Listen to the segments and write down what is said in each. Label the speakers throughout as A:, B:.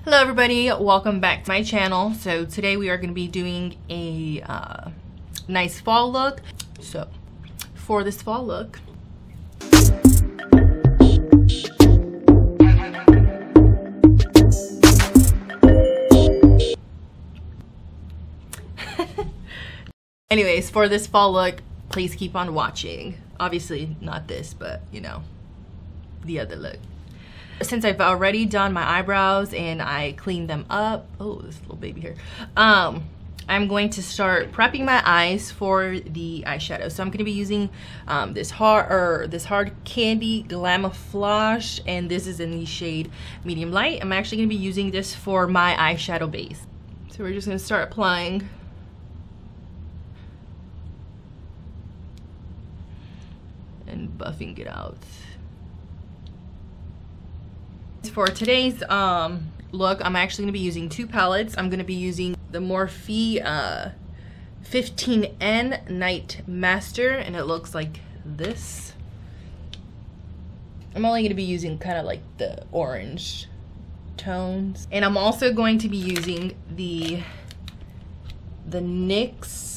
A: Hello everybody, welcome back to my channel. So today we are going to be doing a nice fall look. So for this fall look, anyways, for this fall look, please keep on watching. Obviously not this, but you know, the other look. Since I've already done my eyebrows and I cleaned them up, oh, this little baby here, I'm going to start prepping my eyes for the eyeshadow. So I'm going to be using this hard candy Glam, and this is in the shade medium light. I'm actually going to be using this for my eyeshadow base. So we're just going to start applying. And buffing it out. For today's look, I'm actually going to be using two palettes. I'm going to be using the Morphe 15N Night Master, and it looks like this. I'm only going to be using kind of like the orange tones. And I'm also going to be using the NYX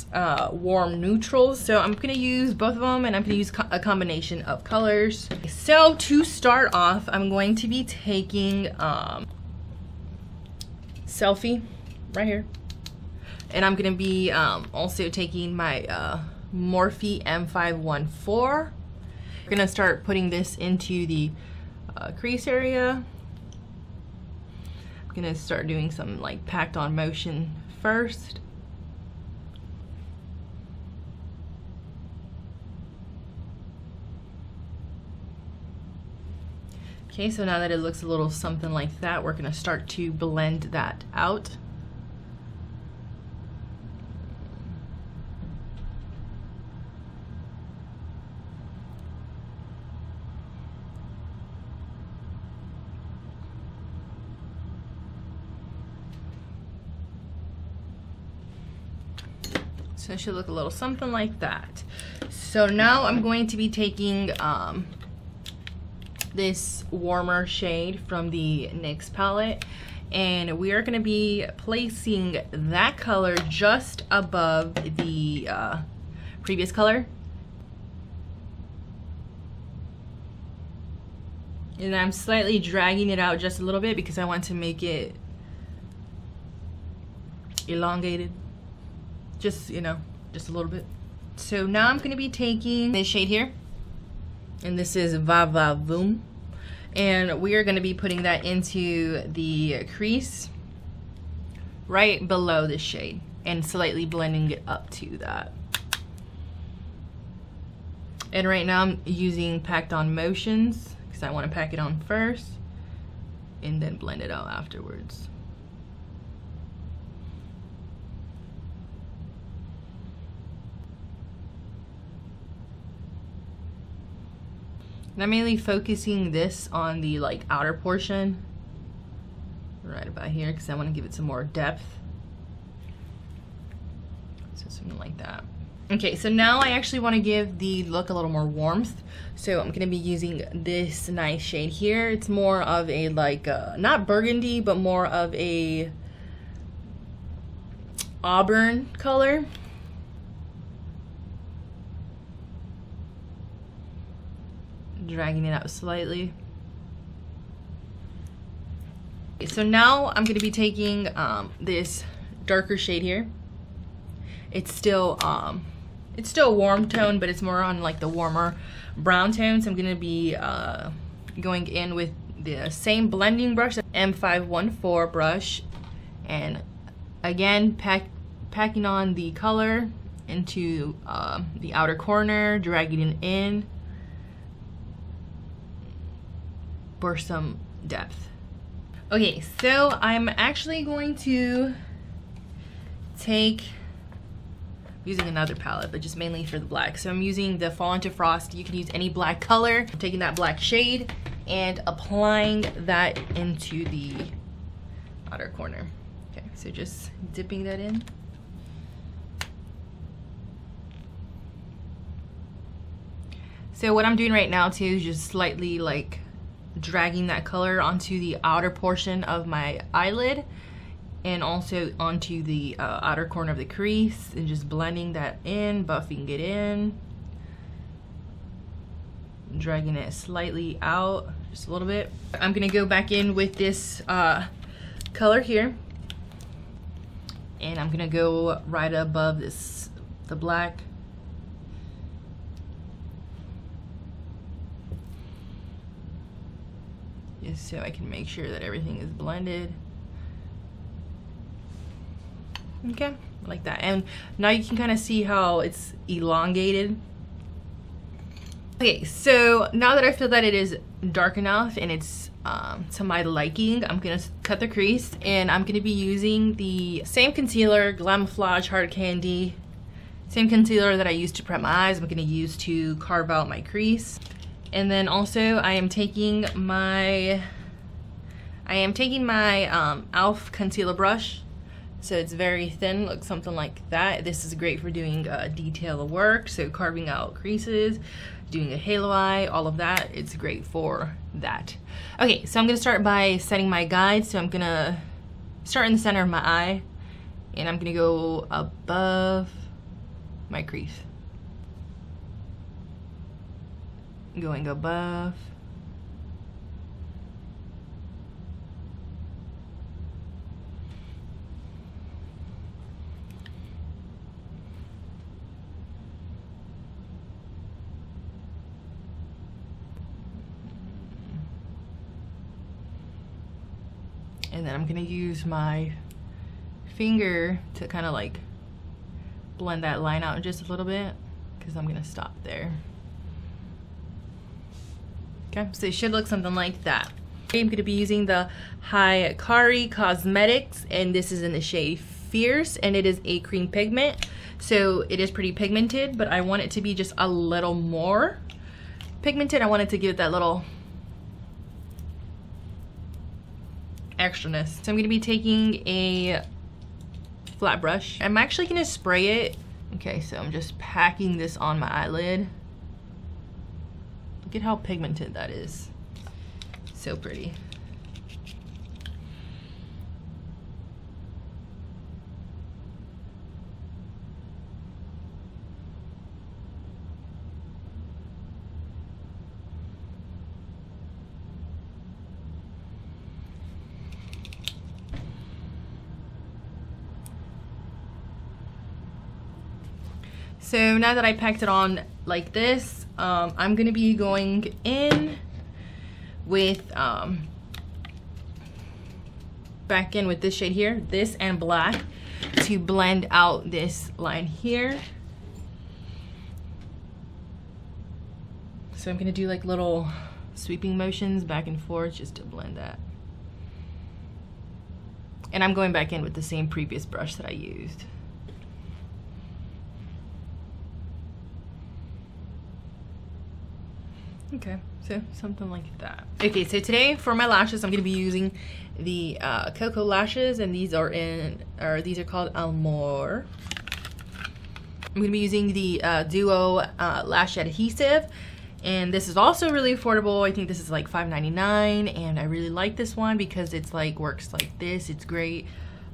A: warm neutrals. So I'm going to use both of them, and I'm going to use a combination of colors. So to start off, I'm going to be taking Selfie right here, and I'm going to be also taking my Morphe M514. We're going to start putting this into the crease area. I'm going to start doing some like packed on motion first. Okay, so now that it looks a little something like that, we're going to start to blend that out. So it should look a little something like that. So now I'm going to be taking this warmer shade from the NYX palette, and we are going to be placing that color just above the previous color. And I'm slightly dragging it out just a little bit because I want to make it elongated, just, you know, just a little bit. So now I'm going to be taking this shade here, and this is Va Va Voom, and we are going to be putting that into the crease right below this shade and slightly blending it up to that. And right now I'm using packed on motions because I want to pack it on first and then blend it out afterwards. And I'm mainly focusing this on the like outer portion, right about here, because I want to give it some more depth. So something like that. Okay, so now I actually want to give the look a little more warmth. So I'm going to be using this nice shade here. It's more of a like, not burgundy, but more of a auburn color. Dragging it out slightly. So now I'm going to be taking this darker shade here. It's still a warm tone, but it's more on like the warmer brown tones. I'm going to be going in with the same blending brush, M514 brush, and again packing on the color into the outer corner, dragging it in for some depth. Okay, so I'm actually going to take, using another palette, but just mainly for the black. So I'm using the Fall Into Frost. You can use any black color. I'm taking that black shade and applying that into the outer corner. Okay, so just dipping that in. So what I'm doing right now too is just slightly like dragging that color onto the outer portion of my eyelid and also onto the outer corner of the crease, and just blending that in, buffing it in, dragging it slightly out just a little bit. I'm gonna go back in with this color here, and I'm gonna go right above this, the black. Just so I can make sure that everything is blended. Okay, like that. And now you can kind of see how it's elongated. Okay, so now that I feel that it is dark enough and it's to my liking, I'm gonna cut the crease, and I'm gonna be using the same concealer, Glam Hard Candy. Same concealer that I used to prep my eyes, I'm gonna use to carve out my crease. And then also I am taking my e.l.f. concealer brush. So it's very thin, looks something like that. This is great for doing detail work, so carving out creases, doing a halo eye, all of that. It's great for that. Okay, so I'm gonna start by setting my guide. So I'm gonna start in the center of my eye, and I'm gonna go above my crease. Going above. And then I'm gonna use my finger to kind of like blend that line out just a little bit, because I'm gonna stop there. Okay, so it should look something like that. I'm gonna be using the Hikari Cosmetics, and this is in the shade Fierce, and it is a cream pigment. So it is pretty pigmented, but I want it to be just a little more pigmented. I wanted to give it that little extraness. So I'm gonna be taking a flat brush. I'm actually gonna spray it. Okay, so I'm just packing this on my eyelid. Look at how pigmented that is. So pretty. So now that I packed it on like this, I'm gonna be going in with back in with this shade here, this and black, to blend out this line here. So I'm gonna do like little sweeping motions back and forth just to blend that. And I'm going back in with the same previous brush that I used. Okay, so something like that. Okay, so today for my lashes, I'm gonna be using the Cocoa lashes, and these are called Almor. I'm gonna be using the Duo lash adhesive, and this is also really affordable. I think this is like $5.99, and I really like this one because it's like works like this. It's great,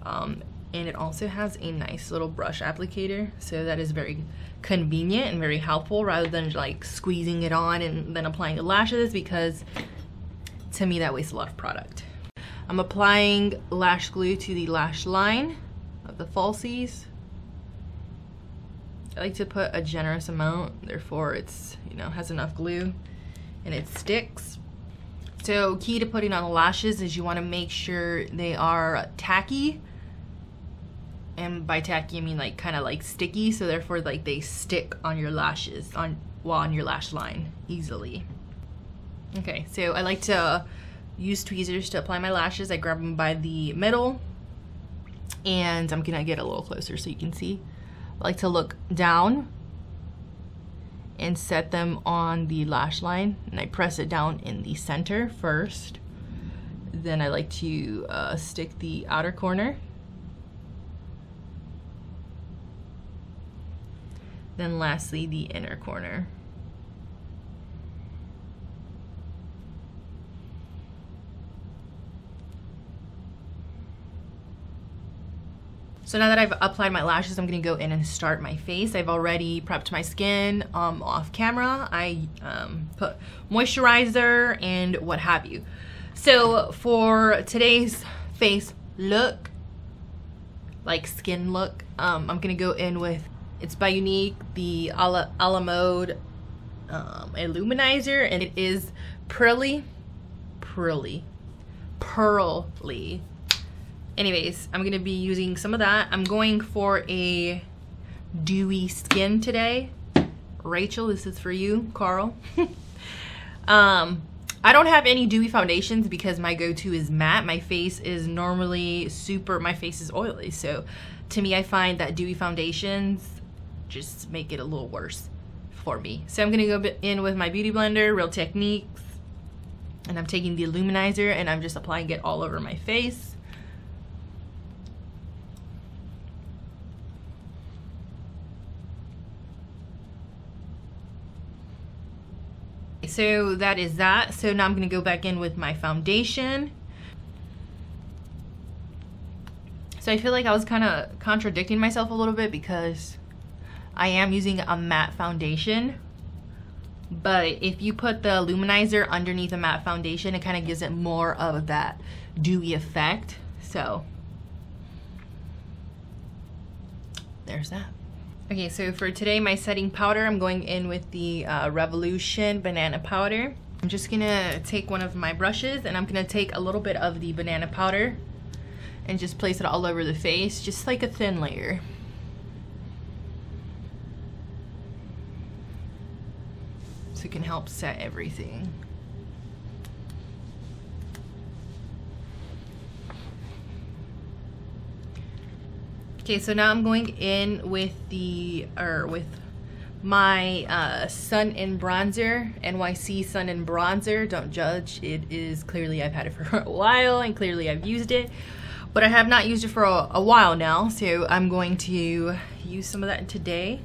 A: and it also has a nice little brush applicator, so that is very convenient and very helpful, rather than like squeezing it on and then applying the lashes, because to me that wastes a lot of product. I'm applying lash glue to the lash line of the falsies. I like to put a generous amount, therefore it's, you know, has enough glue and it sticks. So key to putting on the lashes is you want to make sure they are tacky. And by tacky I mean like kind of like sticky, so therefore like they stick on your lashes, on your lash line easily. Okay, so I like to use tweezers to apply my lashes. I grab them by the middle, and I'm gonna get a little closer so you can see. I like to look down and set them on the lash line, and I press it down in the center first. Then I like to stick the outer corner. Then lastly, the inner corner. So now that I've applied my lashes, I'm gonna go in and start my face. I've already prepped my skin off camera. I put moisturizer and what have you. So for today's face look, like skin look, I'm gonna go in with, it's by Unique, the a la mode illuminizer, and it is pearly. Anyways, I'm gonna be using some of that. I'm going for a dewy skin today. Rachel, this is for you. Carl. I don't have any dewy foundations because my go-to is matte. My face is normally my face is oily. So to me, I find that dewy foundations just make it a little worse for me. So I'm gonna go in with my beauty blender, Real Techniques, and I'm taking the illuminizer and I'm just applying it all over my face. So that is that. So now I'm gonna go back in with my foundation. So I feel like I was kind of contradicting myself a little bit because I am using a matte foundation, but if you put the illuminizer underneath a matte foundation, it kind of gives it more of that dewy effect. So there's that. Okay, so for today, my setting powder, I'm going in with the Revolution banana powder. I'm just gonna take one of my brushes and I'm gonna take a little bit of the banana powder and just place it all over the face, just like a thin layer. So it can help set everything. Okay, so now I'm going in with my Sun In Bronzer, NYC Sun In Bronzer. Don't judge, it is clearly, I've had it for a while and clearly I've used it, but I have not used it for a while now, so I'm going to use some of that today.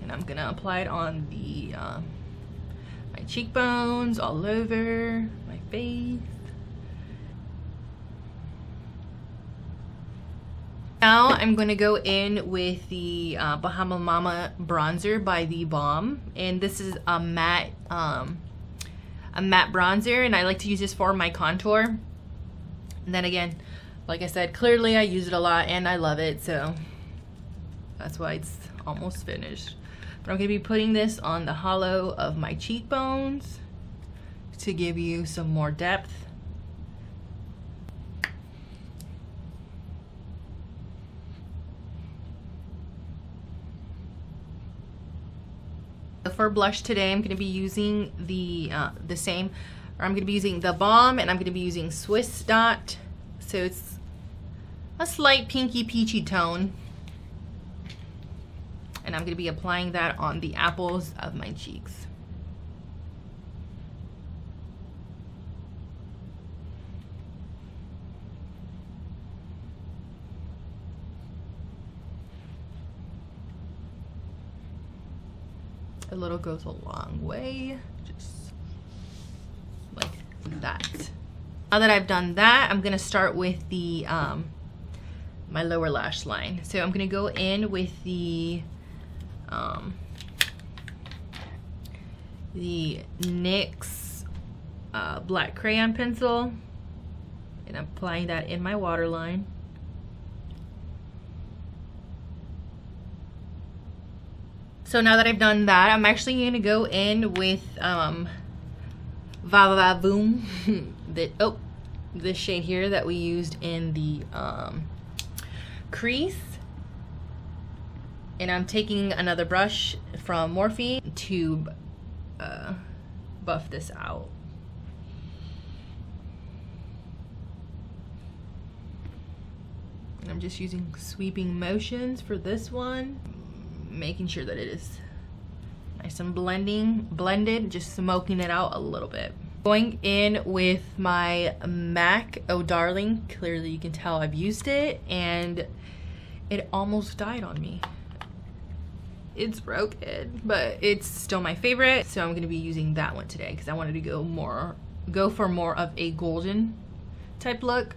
A: And I'm gonna apply it on the my cheekbones, all over my face. Now I'm going to go in with the Bahama Mama bronzer by The Balm, and this is a matte bronzer, and I like to use this for my contour. And then again, like I said, clearly I use it a lot and I love it, so that's why it's almost finished. But I'm going to be putting this on the hollow of my cheekbones to give you some more depth. For blush today, I'm going to be using the same, or I'm going to be using The Balm, and I'm going to be using Swiss Dot. So it's a slight pinky peachy tone, and I'm going to be applying that on the apples of my cheeks. A little goes a long way, just like that. Now that I've done that, I'm gonna start with the my lower lash line. So I'm gonna go in with the NYX black crayon pencil, and I'm applying that in my waterline. So now that I've done that, I'm actually going to go in with Va Va Boom, this shade here that we used in the crease. And I'm taking another brush from Morphe to buff this out. And I'm just using sweeping motions for this one, making sure that it is nice and blended, just smoking it out a little bit. Going in with my MAC Oh Darling. Clearly you can tell I've used it and it almost died on me. It's broken, but it's still my favorite, so I'm gonna be using that one today because I wanted to go for more of a golden type look.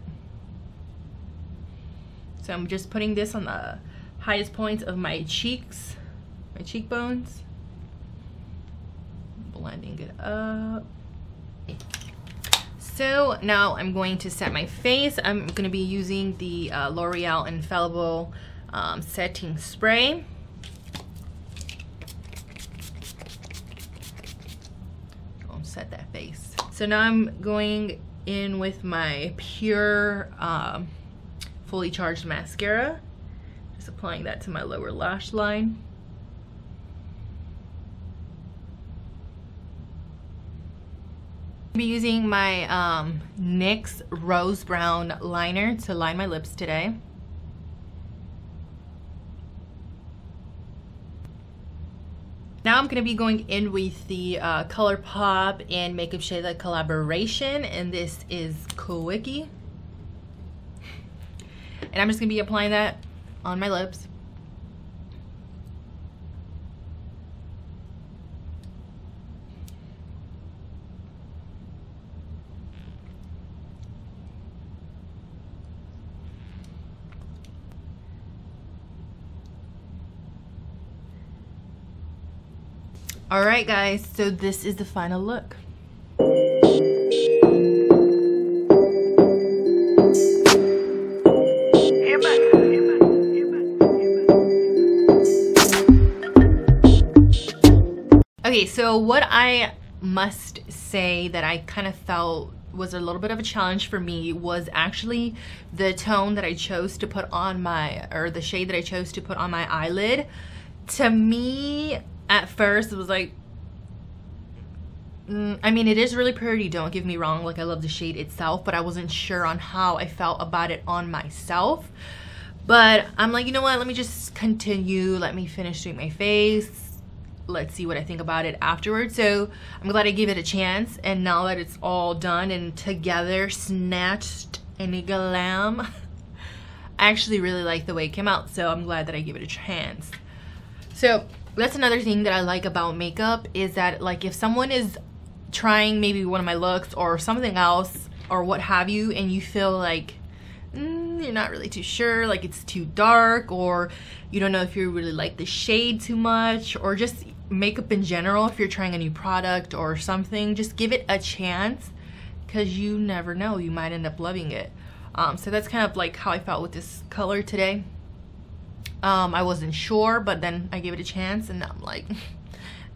A: So I'm just putting this on the highest points of my cheeks, my cheekbones. Blending it up. So now I'm going to set my face. I'm going to be using the L'Oreal Infallible setting spray. I'll set that face. So now I'm going in with my pure fully charged mascara. Just applying that to my lower lash line. I'll be using my NYX Rose Brown liner to line my lips today. Now I'm going to be going in with the ColourPop and Makeup Shayla collaboration, and this is Quickie. And I'm just going to be applying that on my lips. Alright guys, so this is the final look. Okay, so what I must say that I kind of felt was a little bit of a challenge for me was actually the tone that I chose to put on my, or the shade that I chose to put on my eyelid. To me, at first it was like, I mean, it is really pretty, don't get me wrong, like I love the shade itself, but I wasn't sure on how I felt about it on myself. But I'm like, you know what, let me just continue, let me finish doing my face, let's see what I think about it afterwards. So I'm glad I gave it a chance, and now that it's all done and together, snatched in a glam, I actually really like the way it came out, so I'm glad that I gave it a chance. So that's another thing that I like about makeup, is that like if someone is trying maybe one of my looks or something else or what have you, and you feel like you're not really too sure, like it's too dark, or you don't know if you really like the shade too much, or just makeup in general, if you're trying a new product or something, just give it a chance, because you never know, you might end up loving it. So that's kind of like how I felt with this color today. I wasn't sure, but then I gave it a chance, and I'm like,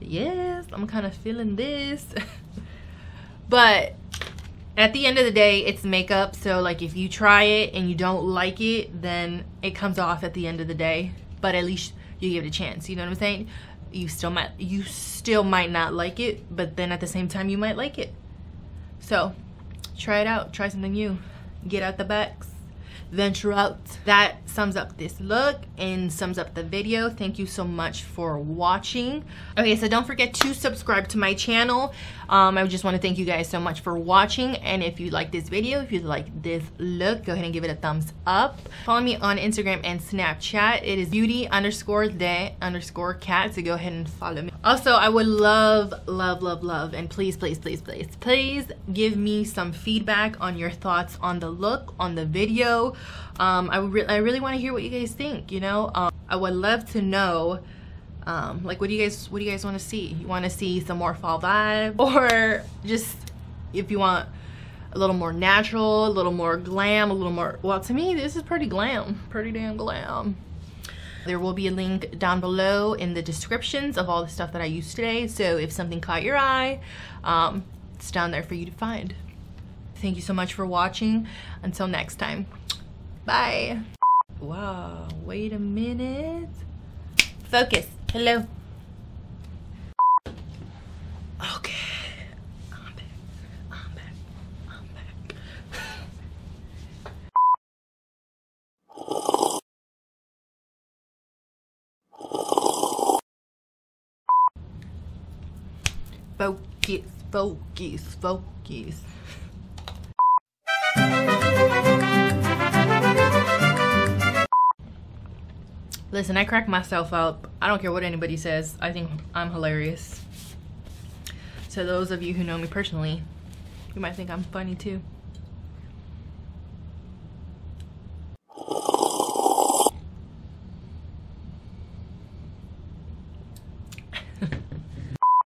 A: yes, I'm kind of feeling this. But at the end of the day, it's makeup, so like if you try it and you don't like it, then it comes off at the end of the day, but at least you give it a chance, you know what I'm saying? You still might not like it, but then at the same time you might like it. So try it out, try something new, get out the box, venture out. That sums up this look and sums up the video. Thank you so much for watching. Okay, so don't forget to subscribe to my channel. I just want to thank you guys so much for watching, and if you like this video, if you like this look, go ahead and give it a thumbs up. Follow me on Instagram and Snapchat. It is beauty_the_cat, so go ahead and follow me. Also, I would love, and please give me some feedback on your thoughts on the look, on the video. I really want to hear what you guys think, you know. I would love to know, like, what do you guys want to see? You want to see some more fall vibe, or just if you want a little more natural, a little more glam, a little more, well, to me this is pretty glam, pretty damn glam. There will be a link down below in the descriptions of all the stuff that I used today, so if something caught your eye, it's down there for you to find. Thank you so much for watching. Until next time, bye. Wow, wait a minute. Focus. Hello. Okay. I'm back. Focus. Listen, I crack myself up. I don't care what anybody says. I think I'm hilarious. So those of you who know me personally, you might think I'm funny too.